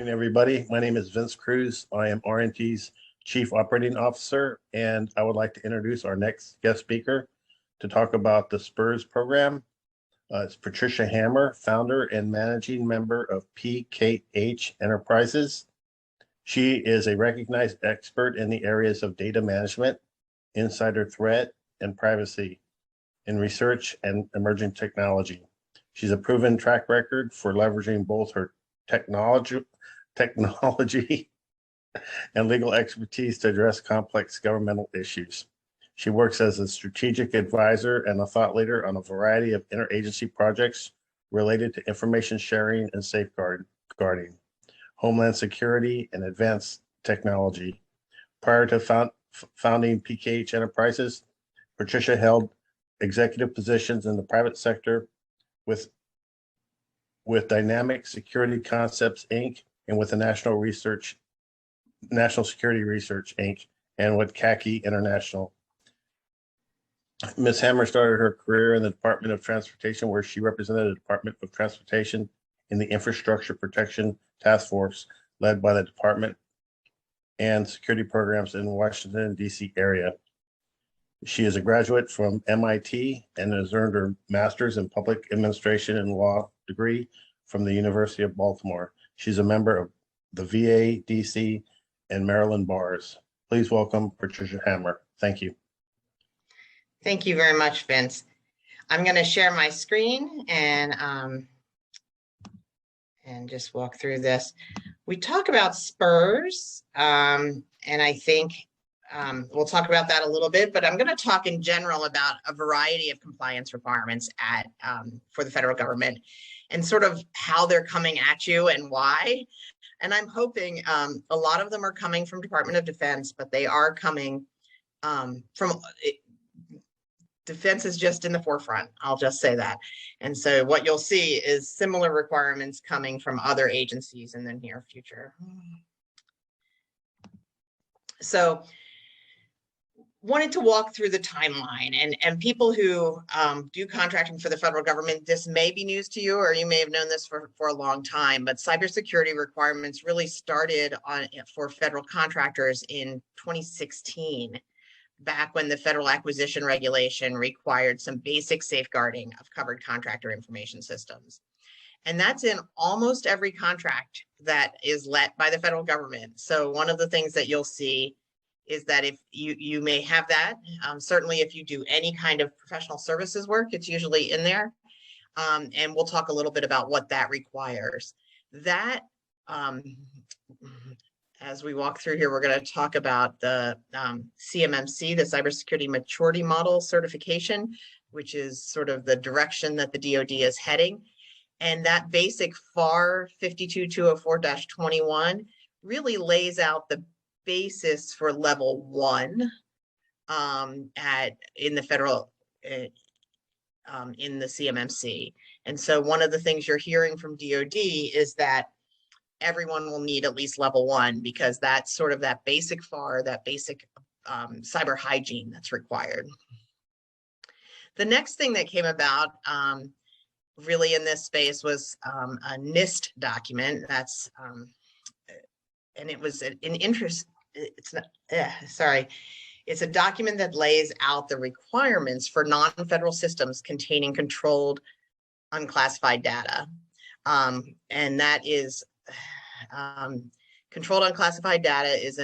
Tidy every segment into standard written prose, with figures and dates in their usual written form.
morning, everybody. My name is Vince Cruz. I am RNT's Chief Operating Officer, and I would like to introduce our next guest speaker to talk about the SPRS program. It's Patricia Hammer, founder and managing member of PKH Enterprises. She is a recognized expert in the areas of data management, insider threat, and privacy in research and emerging technology. She's a proven track record for leveraging both her technology and legal expertise to address complex governmental issues. She works as a strategic advisor and a thought leader on a variety of interagency projects related to information sharing and safeguarding, homeland security, and advanced technology. Prior to founding PKH Enterprises, Patricia held executive positions in the private sector with Dynamic Security Concepts, Inc., and with the National Security Research, Inc., and with CACI International. Ms. Hammer started her career in the Department of Transportation, where she represented the Department of Transportation in the Infrastructure Protection Task Force, led by the department and security programs in the Washington, D.C. area. She is a graduate from MIT and has earned her master's in public administration and law degree from the University of Baltimore. She's a member of the VA, DC, and Maryland bars. Please welcome Patricia Hammer. Thank you. Thank you very much, Vince. I'm going to share my screen and just walk through this. We talk about SPRS, and I think we'll talk about that a little bit, but I'm going to talk in general about a variety of compliance requirements for the federal government and sort of how they're coming at you and why. And I'm hoping a lot of them are coming from Department of Defense, but they are coming from defense is just in the forefront. I'll just say that. And so what you'll see is similar requirements coming from other agencies in the near future. So wanted to walk through the timeline, and people who do contracting for the federal government, this may be news to you, or you may have known this for a long time, but cybersecurity requirements really started for federal contractors in 2016, back when the Federal Acquisition Regulation required some basic safeguarding of covered contractor information systems. And that's in almost every contract that is let by the federal government. So one of the things that you'll see is that if you may have that, certainly if you do any kind of professional services work, it's usually in there. And we'll talk a little bit about what that requires. That, as we walk through here, we're going to talk about the CMMC, the Cybersecurity Maturity Model Certification, which is sort of the direction that the DoD is heading. And that basic FAR 52204-21 really lays out the basis for level 1 in the federal in the CMMC. And so one of the things you're hearing from DoD is that everyone will need at least level 1, because that's sort of that basic FAR, that basic cyber hygiene that's required. The next thing that came about really in this space was a Nist document. That's and it was an interest. It's not. It's a document that lays out the requirements for non-federal systems containing controlled unclassified data, and that is controlled unclassified data is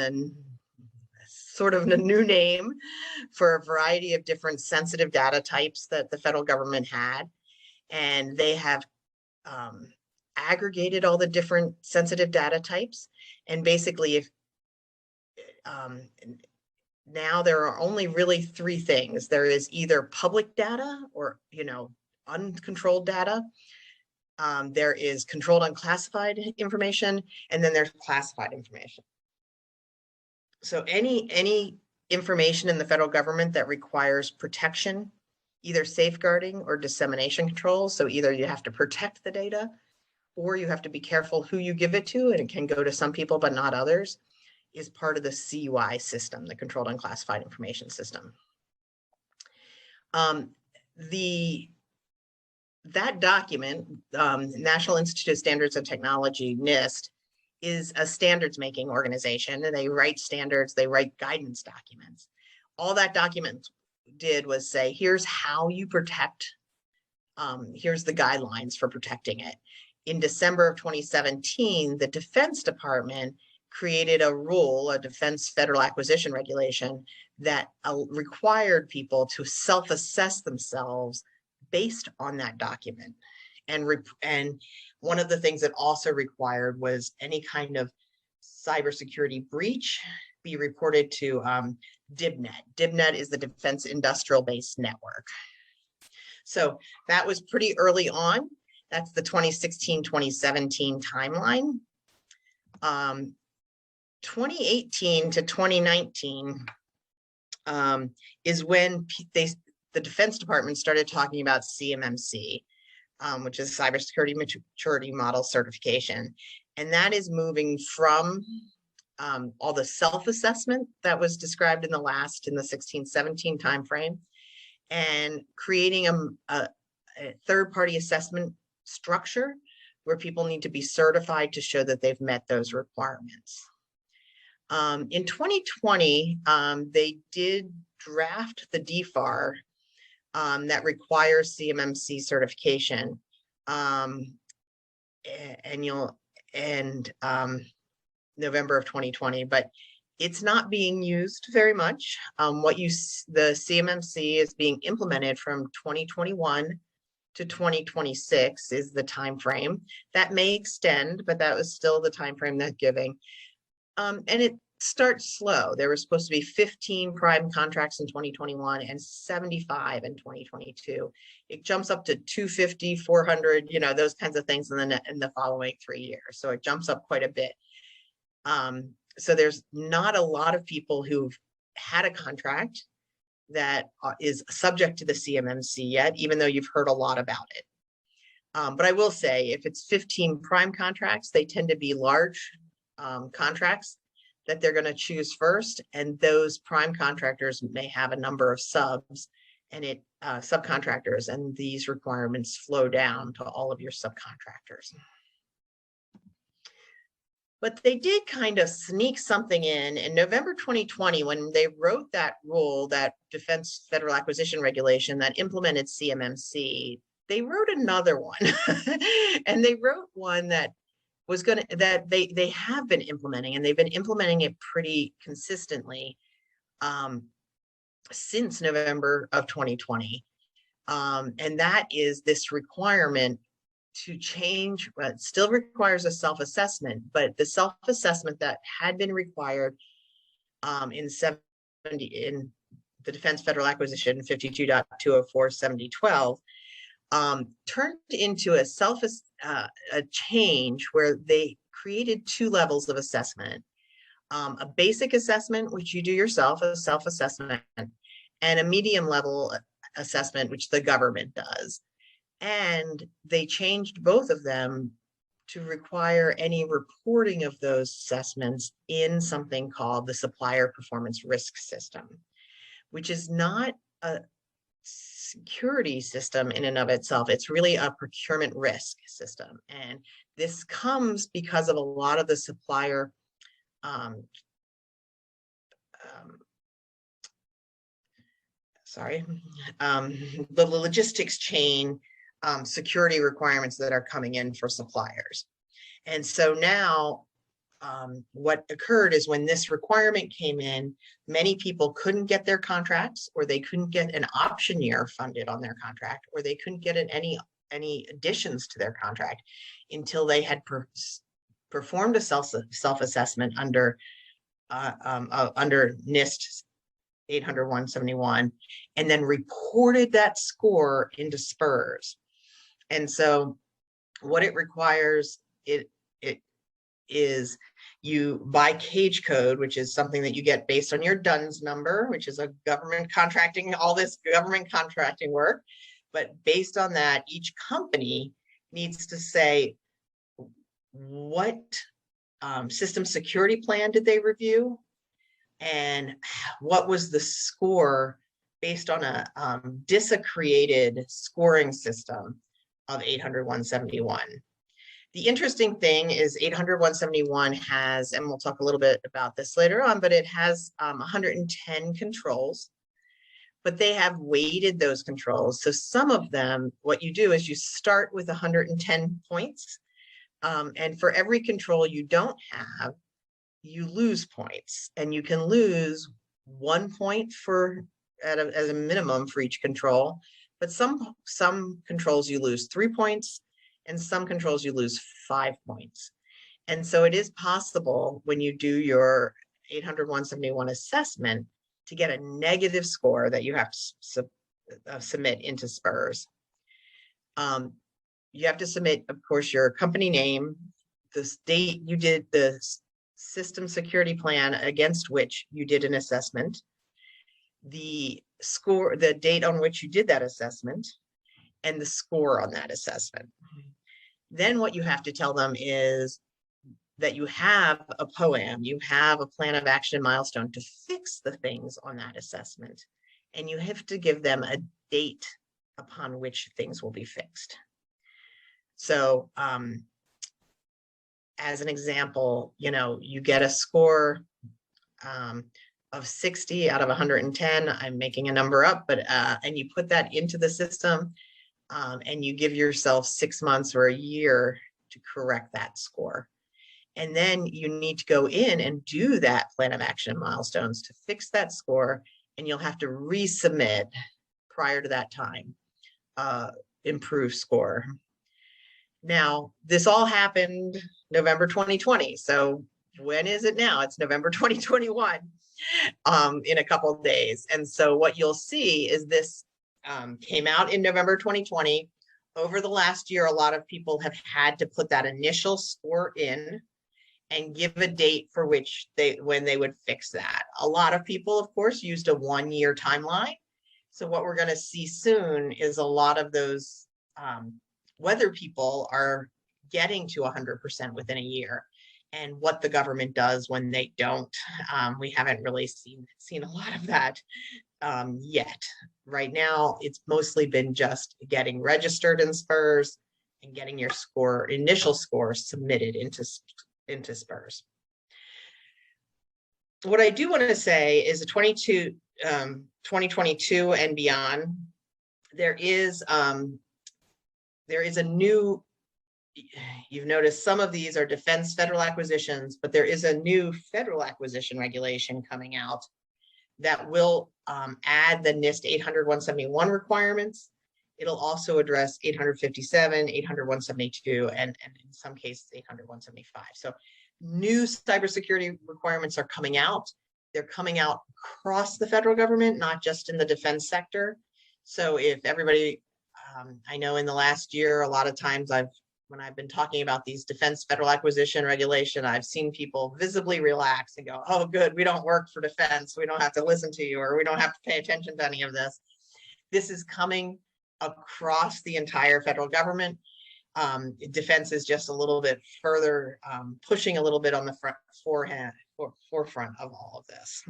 sort of a new name for a variety of different sensitive data types that the federal government had, and they have aggregated all the different sensitive data types. And basically, if now there are only really 3 things. There is either public data or, uncontrolled data. There is controlled unclassified information, and then there's classified information. So any information in the federal government that requires protection, either safeguarding or dissemination controls. So either you have to protect the data, or you have to be careful who you give it to, and it can go to some people but not others, is part of the CUI system, the Controlled Unclassified Information System. That document, National Institute of Standards and Technology, NIST, is a standards making organization, and they write standards, they write guidance documents. All that document did was say, here's how you protect, here's the guidelines for protecting it. In December of 2017, the Defense Department created a rule, a Defense Federal Acquisition Regulation, that required people to self-assess themselves based on that document. And one of the things that also required was any kind of cybersecurity breach be reported to DIBNet. DIBNet is the Defense Industrial Base Network. So that was pretty early on. That's the 2016-2017 timeline. 2018 to 2019 is when the Defense Department started talking about CMMC, which is Cybersecurity Maturity Model Certification. And that is moving from all the self-assessment that was described in the 16-17 timeframe, and creating a third-party assessment structure where people need to be certified to show that they've met those requirements. In 2020, they did draft the DFAR that requires CMMC certification, November of 2020, but it's not being used very much. The CMMC is being implemented from 2021 to 2026 is the time frame. That may extend, but that was still the time frame they're giving. And it starts slow. There were supposed to be 15 prime contracts in 2021 and 75 in 2022. It jumps up to 250, 400, those kinds of things in the following 3 years. So it jumps up quite a bit. So there's not a lot of people who've had a contract that is subject to the CMMC yet, even though you've heard a lot about it. But I will say, if it's 15 prime contracts, they tend to be large contracts that they're going to choose first, and those prime contractors may have a number of subs and subcontractors, and these requirements flow down to all of your subcontractors. But they did kind of sneak something in November 2020, when they wrote that rule, that Defense Federal Acquisition Regulation that implemented CMMC. They wrote another one, and they wrote one that was that they have been implementing, and they've been implementing it pretty consistently since November of 2020. And that is this requirement to change, it still requires a self-assessment, but the self-assessment that had been required in the Defense Federal Acquisition 52.204/7012 turned into a change where they created 2 levels of assessment. A basic assessment, which you do yourself, a self-assessment, and a medium level assessment, which the government does. And they changed both of them to require any reporting of those assessments in something called the Supplier Performance Risk System, which is not a security system in and of itself. It's really a procurement risk system. And this comes because of a lot of the supplier the logistics chain security requirements that are coming in for suppliers. And so now what occurred is, when this requirement came in, many people couldn't get their contracts, or they couldn't get an option year funded on their contract, or they couldn't get any additions to their contract until they had performed a self-assessment under Nist 800-171, and then reported that score into SPRS. And so what it requires, it is you buy cage code, which is something that you get based on your DUNS number, which is a government contracting, all this government contracting work. But based on that, each company needs to say, what system security plan did they review? And what was the score based on a DISA created scoring system of 800-171. The interesting thing is 800.171 has, and we'll talk a little bit about this later on, but it has 110 controls, but they have weighted those controls. So some of them, what you do is you start with 110 points, and for every control you don't have, you lose points, and you can lose 1 point as a minimum for each control, but some controls you lose 3 points, and some controls you lose 5 points. And so it is possible when you do your 800.171 assessment to get a negative score that you have to submit into SPRS. You have to submit, of course, your company name, the date you did the system security plan against which you did an assessment, the score, the date on which you did that assessment, and the score on that assessment. Then what you have to tell them is that you have a POAM, you have a plan of action milestone to fix the things on that assessment. And you have to give them a date upon which things will be fixed. So as an example, you get a score of 60 out of 110. I'm making a number up, but and you put that into the system. And you give yourself 6 months or a year to correct that score. And then you need to go in and do that plan of action milestones to fix that score, and you'll have to resubmit prior to that time, improve score. Now, this all happened November 2020. So when is it now? It's November 2021 in a couple of days. And so what you'll see is this came out in November 2020. Over the last year, a lot of people have had to put that initial score in and give a date for which when they would fix that. A lot of people, of course, used a 1-year timeline. So what we're going to see soon is a lot of those weather people are getting to 100% within a year. And what the government does when they don't, we haven't really seen a lot of that yet. Right now, it's mostly been just getting registered in SPRS and getting your initial score submitted into SPRS. What I do want to say is the 2022 and beyond, there is a new, you've noticed some of these are defense federal acquisitions, but there is a new federal acquisition regulation coming out that will add the Nist 800.171 requirements. It'll also address 857, 800.172, and in some cases 800.175. So new cybersecurity requirements are coming out. They're coming out across the federal government, not just in the defense sector. So if everybody, I know in the last year, a lot of times when I've been talking about these defense federal acquisition regulation, I've seen people visibly relax and go, oh, good, we don't work for defense. We don't have to listen to you, or we don't have to pay attention to any of this. This is coming across the entire federal government. Defense is just a little bit further, pushing a little bit on the forefront of all of this.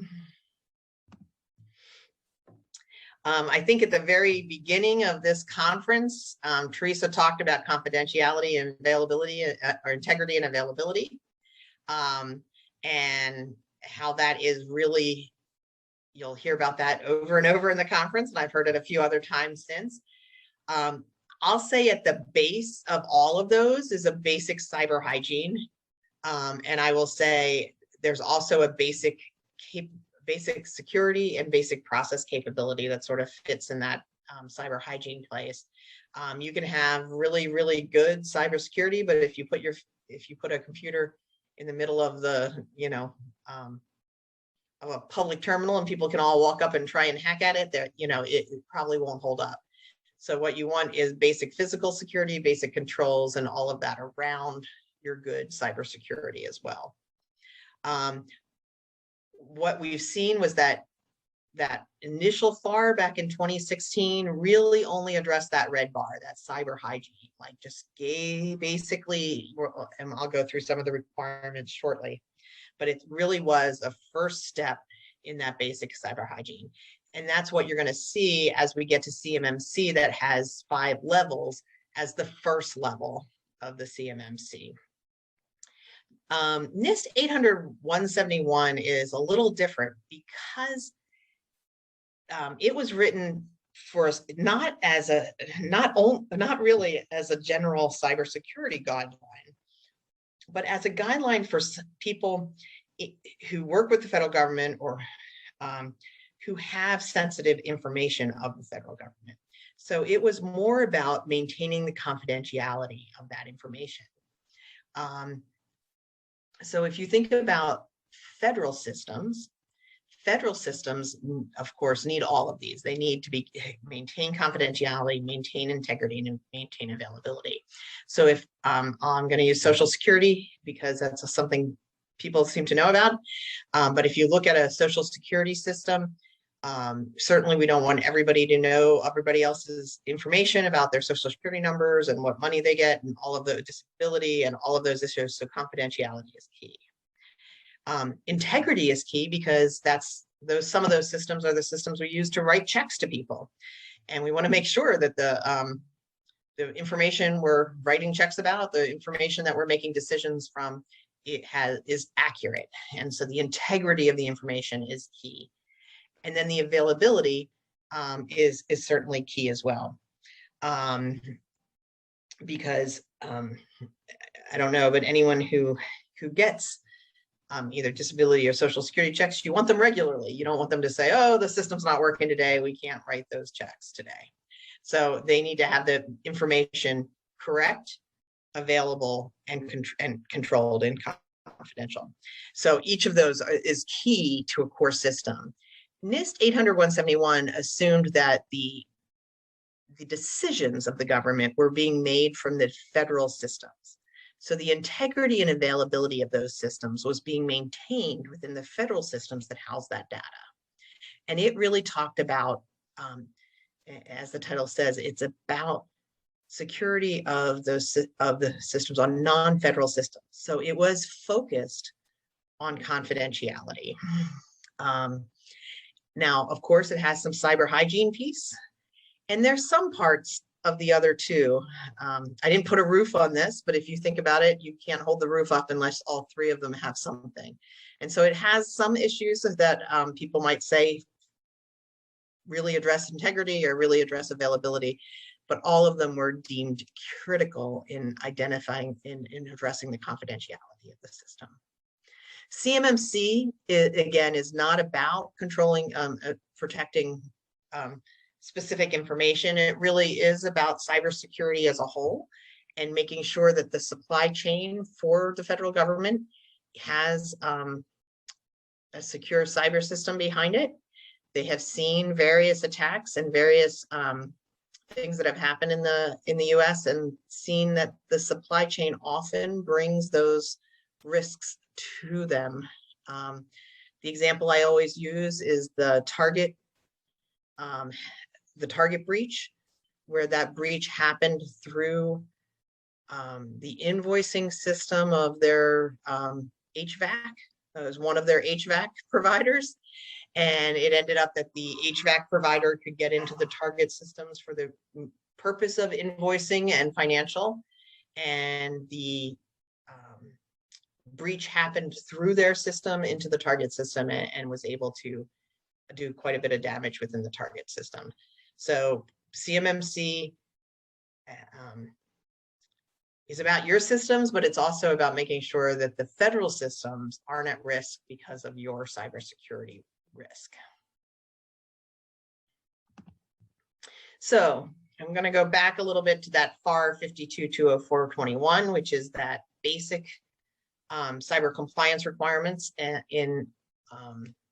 I think at the very beginning of this conference, Teresa talked about confidentiality and availability, or integrity and availability, and how that is really, you'll hear about that over and over in the conference, and I've heard it a few other times since. I'll say at the base of all of those is a basic cyber hygiene, and I will say there's also a basic security and basic process capability that sort of fits in that cyber hygiene place. You can have really, really good cybersecurity, but if you put a computer in the middle of the, of a public terminal and people can all walk up and try and hack at it, that, it probably won't hold up. So what you want is basic physical security, basic controls, and all of that around your good cybersecurity as well. What we've seen was that initial FAR back in 2016 really only addressed that red bar, that cyber hygiene, like just basically, and I'll go through some of the requirements shortly, but it really was a first step in that basic cyber hygiene. And that's what you're going to see as we get to CMMC, that has 5 levels as the first level of the CMMC. Nist 800-171 is a little different because it was written for us not really as a general cybersecurity guideline, but as a guideline for people who work with the federal government or who have sensitive information of the federal government. So it was more about maintaining the confidentiality of that information. So if you think about federal systems, of course, need all of these. They need to maintain confidentiality, maintain integrity, and maintain availability. So if I'm going to use Social Security because that's something people seem to know about. But if you look at a Social Security system, certainly we don't want everybody to know everybody else's information about their Social Security numbers and what money they get and all of the disability and all of those issues. So confidentiality is key. Integrity is key because some of those systems are the systems we use to write checks to people. And we want to make sure that the information we're writing checks about, the information that we're making decisions from, is accurate. And so the integrity of the information is key. And then the availability is certainly key as well. Because I don't know, but anyone who gets either disability or Social Security checks, you want them regularly. You don't want them to say, oh, the system's not working today, we can't write those checks today. So they need to have the information correct, available, and controlled and confidential. So each of those is key to a core system. Nist 800-171 assumed that the decisions of the government were being made from the federal systems. So the integrity and availability of those systems was being maintained within the federal systems that house that data. And it really talked about, as the title says, it's about security of the systems on non-federal systems. So it was focused on confidentiality. Now, of course, it has some cyber hygiene piece, and there's some parts of the other two. I didn't put a roof on this, but if you think about it, you can't hold the roof up unless all three of them have something. And so it has some issues that people might say really address integrity or really address availability, but all of them were deemed critical in identifying, in addressing the confidentiality of the system. CMMC, again, is not about controlling, protecting specific information. It really is about cybersecurity as a whole and making sure that the supply chain for the federal government has a secure cyber system behind it. They have seen various attacks and various things that have happened in the US and seen that the supply chain often brings those risks to them. The example I always use is the Target breach, where that breach happened through the invoicing system of their HVAC. That was one of their HVAC providers. And it ended up that the HVAC provider could get into the Target systems for the purpose of invoicing and financial. And the breach happened through their system into the Target system and was able to do quite a bit of damage within the Target system. So CMMC is about your systems, but it's also about making sure that the federal systems aren't at risk because of your cybersecurity risk. So I'm going to go back a little bit to that FAR 52-204-21, which is that basic cyber compliance requirements in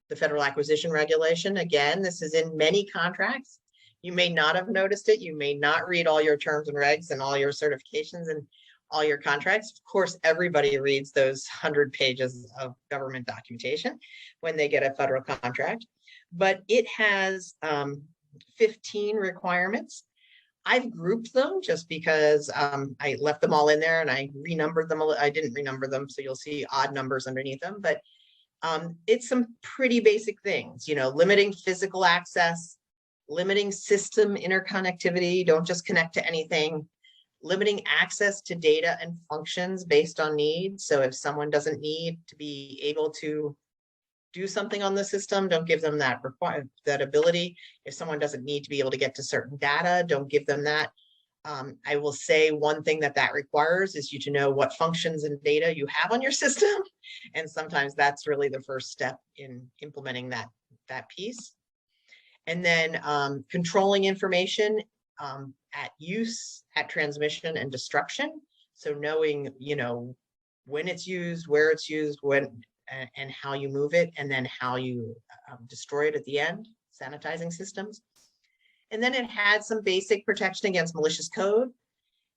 the Federal Acquisition Regulation. Again, this is in many contracts. You may not have noticed it. You may not read all your terms and regs and all your certifications and all your contracts. Of course, everybody reads those 100 pages of government documentation when they get a federal contract, but it has 15 requirements. I've grouped them just because I left them all in there and I renumbered them. I didn't renumber them, so you'll see odd numbers underneath them, but it's some pretty basic things, you know, limiting physical access, limiting system interconnectivity, don't just connect to anything, limiting access to data and functions based on needs. So if someone doesn't need to be able to do something on the system, don't give them that ability. If someone doesn't need to be able to get to certain data, don't give them that. I will say one thing that requires is you to know what functions and data you have on your system. And sometimes that's really the first step in implementing that piece. And then controlling information at use, at transmission and destruction. So knowing, when it's used, where it's used, when and how you move it, and then how you destroy it at the end, sanitizing systems. And then it had some basic protection against malicious code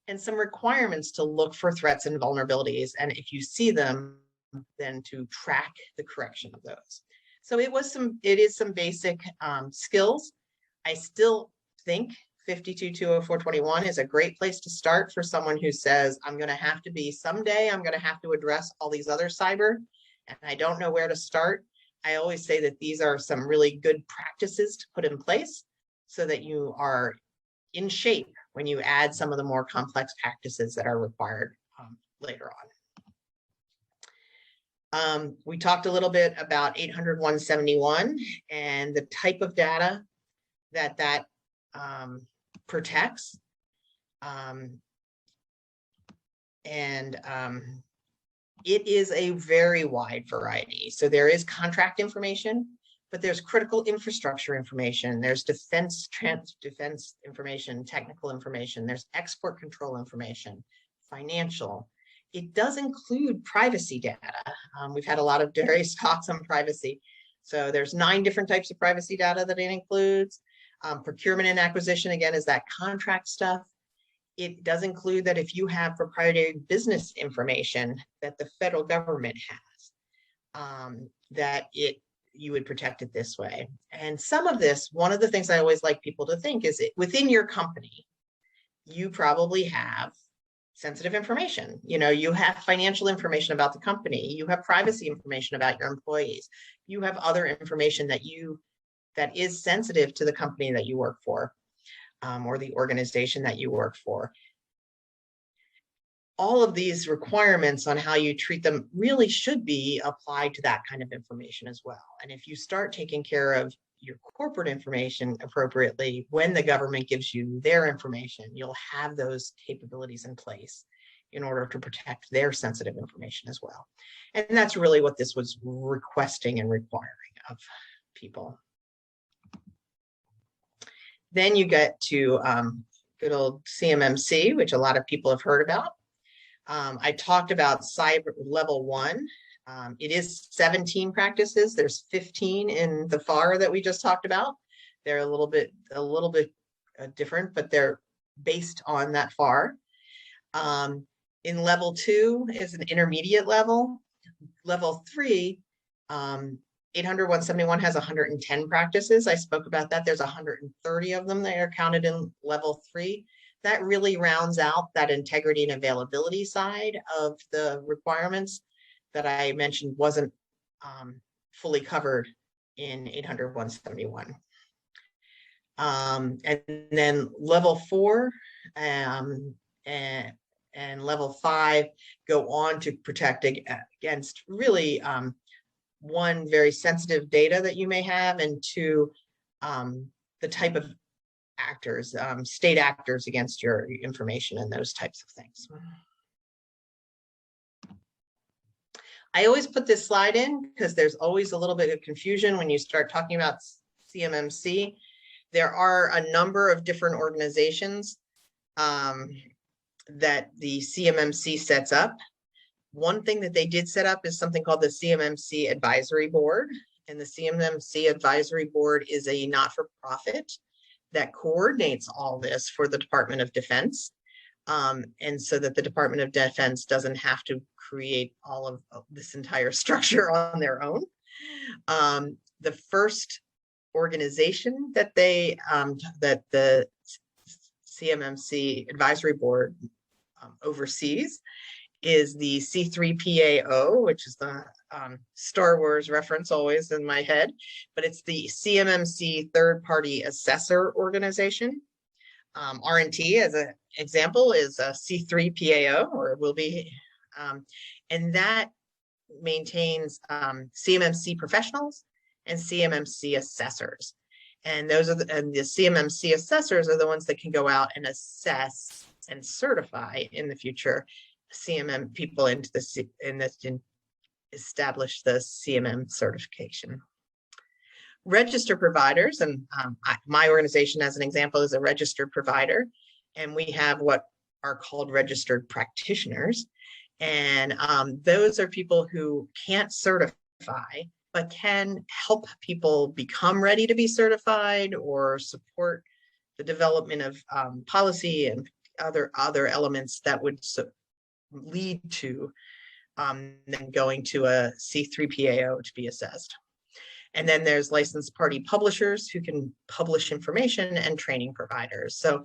and some requirements to look for threats and vulnerabilities. And if you see them, then to track the correction of those. So it is some basic skills. I still think 52.204.21 is a great place to start for someone who says, someday I'm going to have to address all these other cyber, and I don't know where to start. I always say that these are some really good practices to put in place so that you are in shape when you add some of the more complex practices that are required later on. We talked a little bit about 800.171 and the type of data that protects. It is a very wide variety. So there is contract information, but there's critical infrastructure information. There's defense information, technical information. There's export control information, financial. It does include privacy data. We've had a lot of various talks on privacy. So there's 9 different types of privacy data that it includes. Procurement and acquisition, again, is that contract stuff. It does include that if you have proprietary business information that the federal government has, you would protect it this way. And some of this, one of the things I always like people to think is within your company, you probably have sensitive information. You have financial information about the company. You have privacy information about your employees. You have other information that is sensitive to the company that you work for. Or the organization that you work for. All of these requirements on how you treat them really should be applied to that kind of information as well. And if you start taking care of your corporate information appropriately, when the government gives you their information, you'll have those capabilities in place in order to protect their sensitive information as well. And that's really what this was requesting and requiring of people. Then you get to good old CMMC, which a lot of people have heard about. I talked about cyber level 1. It is 17 practices. There's 15 in the FAR that we just talked about. They're a little bit different, but they're based on that FAR. In level 2 is an intermediate level. Level 3, 800.171 has 110 practices. I spoke about that. There's 130 of them that are counted in level 3. That really rounds out that integrity and availability side of the requirements that I mentioned wasn't fully covered in 800.171. And then level 4 and level 5 go on to protect against really 1, very sensitive data that you may have, and 2, the type of actors, state actors against your information and those types of things. I always put this slide in because there's always a little bit of confusion when you start talking about CMMC. There are a number of different organizations that the CMMC sets up. One thing that they did set up is something called the CMMC Advisory Board. And the CMMC Advisory Board is a not-for-profit that coordinates all this for the Department of Defense. And so that the Department of Defense doesn't have to create all of this entire structure on their own. The first organization that that the CMMC Advisory Board oversees is the C3PAO, which is the Star Wars reference always in my head, but it's the CMMC Third Party Assessor Organization. RNT, as an example, is a C3 PAO, or will be, and that maintains CMMC professionals and CMMC assessors. And those are the CMMC assessors are the ones that can go out and assess and certify in the future CMM people into the establish the CMM certification. Register providers, and my organization, as an example, is a registered provider, and we have what are called registered practitioners, and those are people who can't certify but can help people become ready to be certified or support the development of policy and other elements that would lead to them going to a C3 PAO to be assessed. And then there's licensed party publishers who can publish information, and training providers. So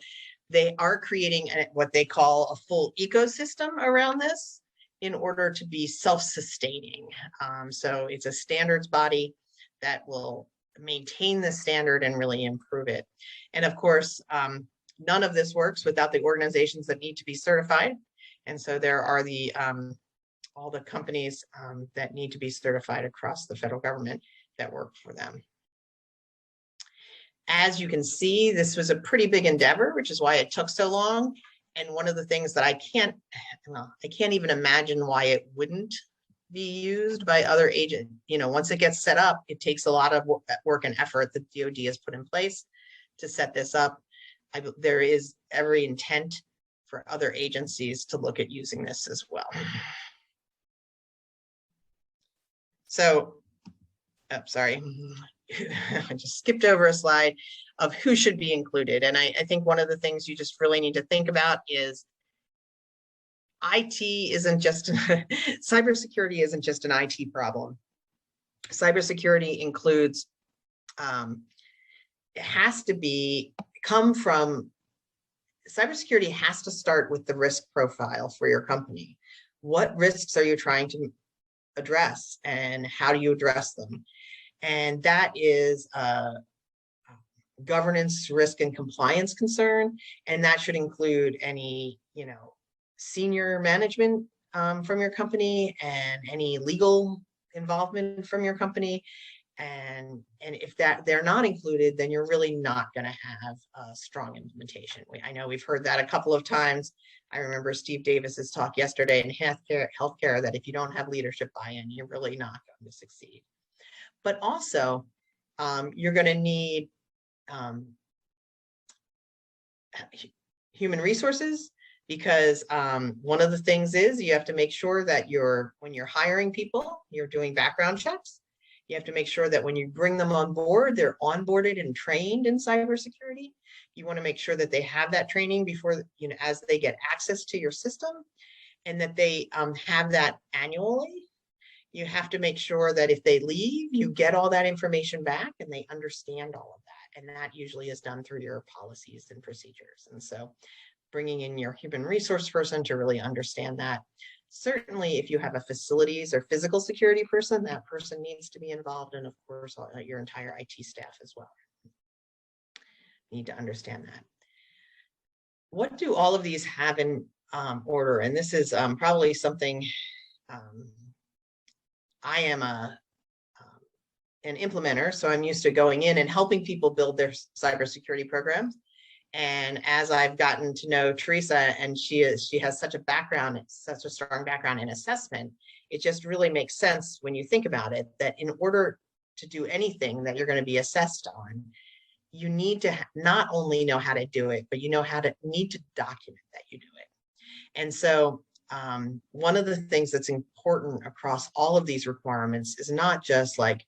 they are creating what they call a full ecosystem around this in order to be self-sustaining. So it's a standards body that will maintain the standard and really improve it. And of course, none of this works without the organizations that need to be certified. And so there are all the companies that need to be certified across the federal government that work for them. As you can see, this was a pretty big endeavor, which is why it took so long. And one of the things that I can't even imagine why it wouldn't be used by other agents. You know, once it gets set up, it takes a lot of work and effort that DoD has put in place to set this up. There is every intent for other agencies to look at using this as well. So, oh, sorry, I just skipped over a slide of who should be included. And I think one of the things you just really need to think about is IT isn't just, cybersecurity isn't just an IT problem. Cybersecurity includes, it has to come from, cybersecurity has to start with the risk profile for your company. What risks are you trying to address, and how do you address them? And that is governance, risk, and compliance concern, and that should include any, senior management from your company, and any legal involvement from your company. And if they're not included, then you're really not going to have a strong implementation. I know we've heard that a couple of times. I remember Steve Davis's talk yesterday in healthcare that if you don't have leadership buy-in, you're really not going to succeed. But also, you're going to need human resources, because one of the things is you have to make sure that when you're hiring people, you're doing background checks. You have to make sure that when you bring them on board, they're onboarded and trained in cybersecurity. You want to make sure that they have that training before, as they get access to your system, and that they have that annually. You have to make sure that if they leave, you get all that information back and they understand all of that. And that usually is done through your policies and procedures. And so bringing in your human resource person to really understand that. Certainly, if you have a facilities or physical security person, that person needs to be involved, and of course, your entire IT staff as well. You need to understand that. What do all of these have in order? And this is probably something I am an implementer, so I'm used to going in and helping people build their cybersecurity programs. And as I've gotten to know Teresa, and she has such a strong background in assessment, it just really makes sense when you think about it, that in order to do anything that you're going to be assessed on, you need to not only know how to do it, but you need to document that you do it. And so one of the things that's important across all of these requirements is not just like,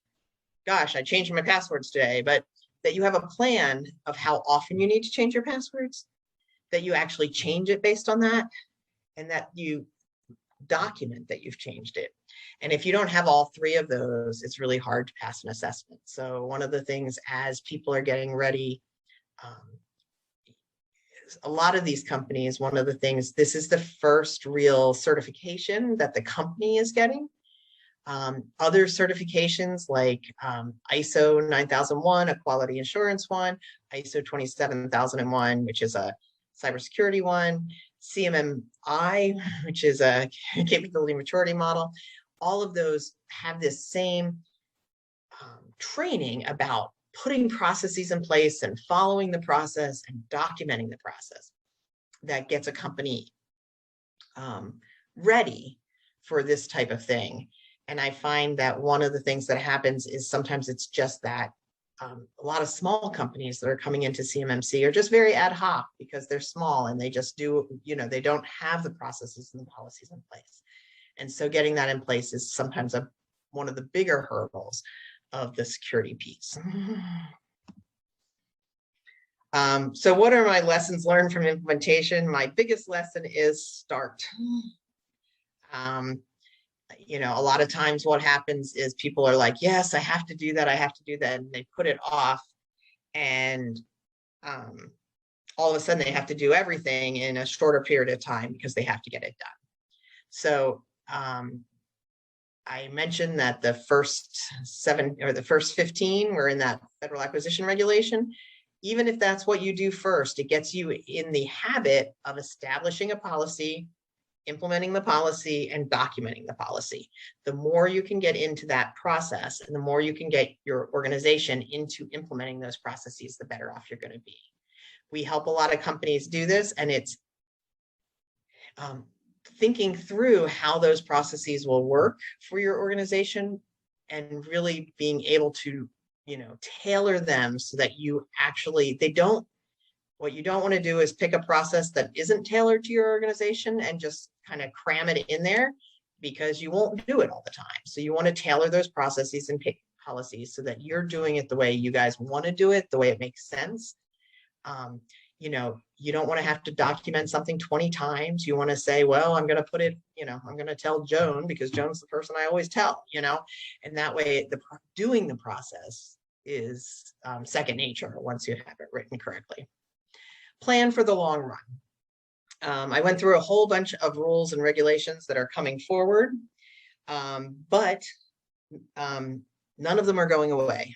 gosh, I changed my passwords today, but that you have a plan of how often you need to change your passwords, that you actually change it based on that, and that you document that you've changed it. And if you don't have all three of those, it's really hard to pass an assessment. So one of the things, as people are getting ready, a lot of these companies, one of the things, this is the first real certification that the company is getting. Other certifications like ISO 9001, a quality assurance one, ISO 27001, which is a cybersecurity one, CMMI, which is a capability maturity model. All of those have this same training about putting processes in place and following the process and documenting the process that gets a company ready for this type of thing. And I find that one of the things that happens is sometimes it's just that a lot of small companies that are coming into CMMC are just very ad hoc because they're small and they just do, they don't have the processes and the policies in place. And so getting that in place is sometimes one of the bigger hurdles of the security piece. So what are my lessons learned from implementation? My biggest lesson is start. A lot of times what happens is people are like, yes, I have to do that. I have to do that. And they put it off. And all of a sudden they have to do everything in a shorter period of time because they have to get it done. So I mentioned that the first 7 or the first 15 were in that federal acquisition regulation. Even if that's what you do first, it gets you in the habit of establishing a policy, implementing the policy, and documenting the policy. The more you can get into that process and the more you can get your organization into implementing those processes, the better off you're going to be. We help a lot of companies do this, and it's thinking through how those processes will work for your organization and really being able to, tailor them so that you actually, what you don't want to do is pick a process that isn't tailored to your organization and just kind of cram it in there, because you won't do it all the time. So you want to tailor those processes and pick policies so that you're doing it the way you guys want to do it, the way it makes sense. You don't want to have to document something 20 times. You want to say, well, I'm going to put it, I'm going to tell Joan because Joan's the person I always tell, and that way doing the process is second nature once you have it written correctly. Plan for the long run. I went through a whole bunch of rules and regulations that are coming forward, but none of them are going away.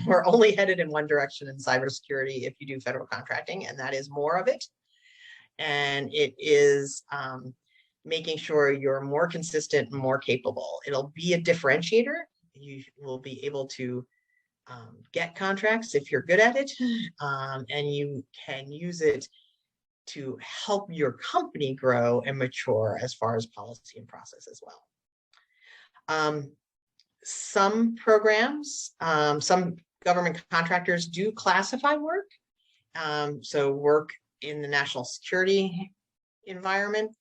We're only headed in one direction in cybersecurity if you do federal contracting, and that is more of it. And it is making sure you're more consistent and more capable. It'll be a differentiator. You will be able to get contracts if you're good at it, and you can use it to help your company grow and mature as far as policy and process as well. Some programs, some government contractors do classify work. So work in the national security environment.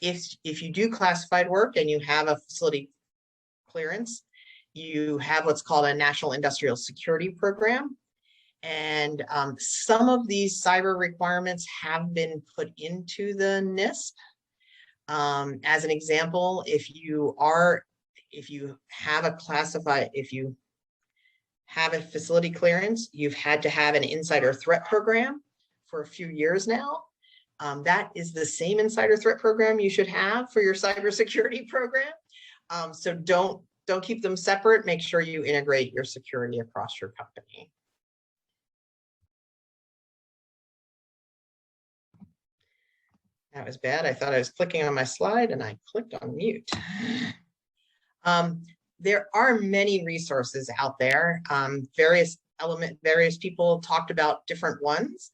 If you do classified work and you have a facility clearance, you have what's called a National Industrial Security Program. And some of these cyber requirements have been put into the NIST. As an example, if you have a facility clearance, you've had to have an insider threat program for a few years now. That is the same insider threat program you should have for your cybersecurity program. So don't keep them separate. Make sure you integrate your security across your company. That was bad. I thought I was clicking on my slide and I clicked on mute. There are many resources out there. Various people talked about different ones.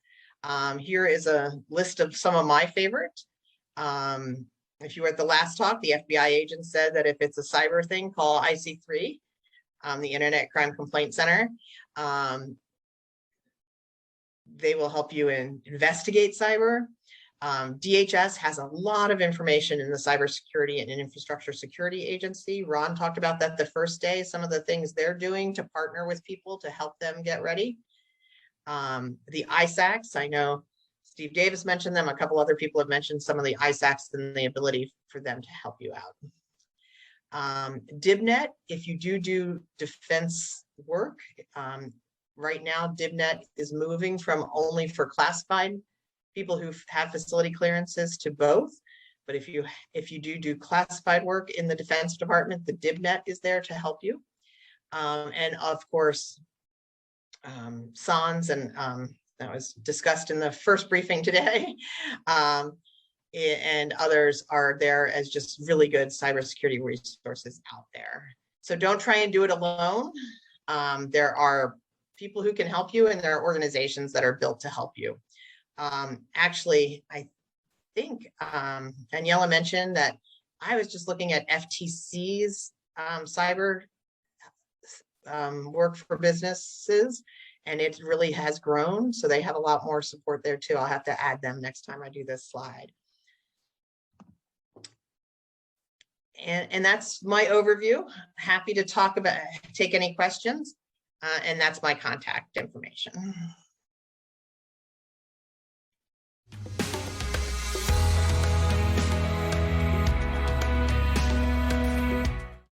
Here is a list of some of my favorite. If you were at the last talk, the FBI agent said that if it's a cyber thing, call IC3, the Internet Crime Complaint Center. They will help you investigate cyber. DHS has a lot of information in the Cybersecurity and Infrastructure Security Agency. Ron talked about that the first day, some of the things they're doing to partner with people to help them get ready. The ISACs, I know Steve Davis mentioned them. A couple other people have mentioned some of the ISACs and the ability for them to help you out. DibNet, if you do defense work, right now DibNet is moving from only for classified people who have facility clearances to both. But if you do classified work in the Defense Department, the DibNet is there to help you. And of course, SONS, and that was discussed in the first briefing today. And others are there as just really good cybersecurity resources out there. So don't try and do it alone. There are people who can help you, and there are organizations that are built to help you. Actually, I think Daniela mentioned that I was just looking at FTC's cyber work for businesses, and it really has grown. So they have a lot more support there too. I'll have to add them next time I do this slide. And that's my overview. Happy to take any questions. And that's my contact information.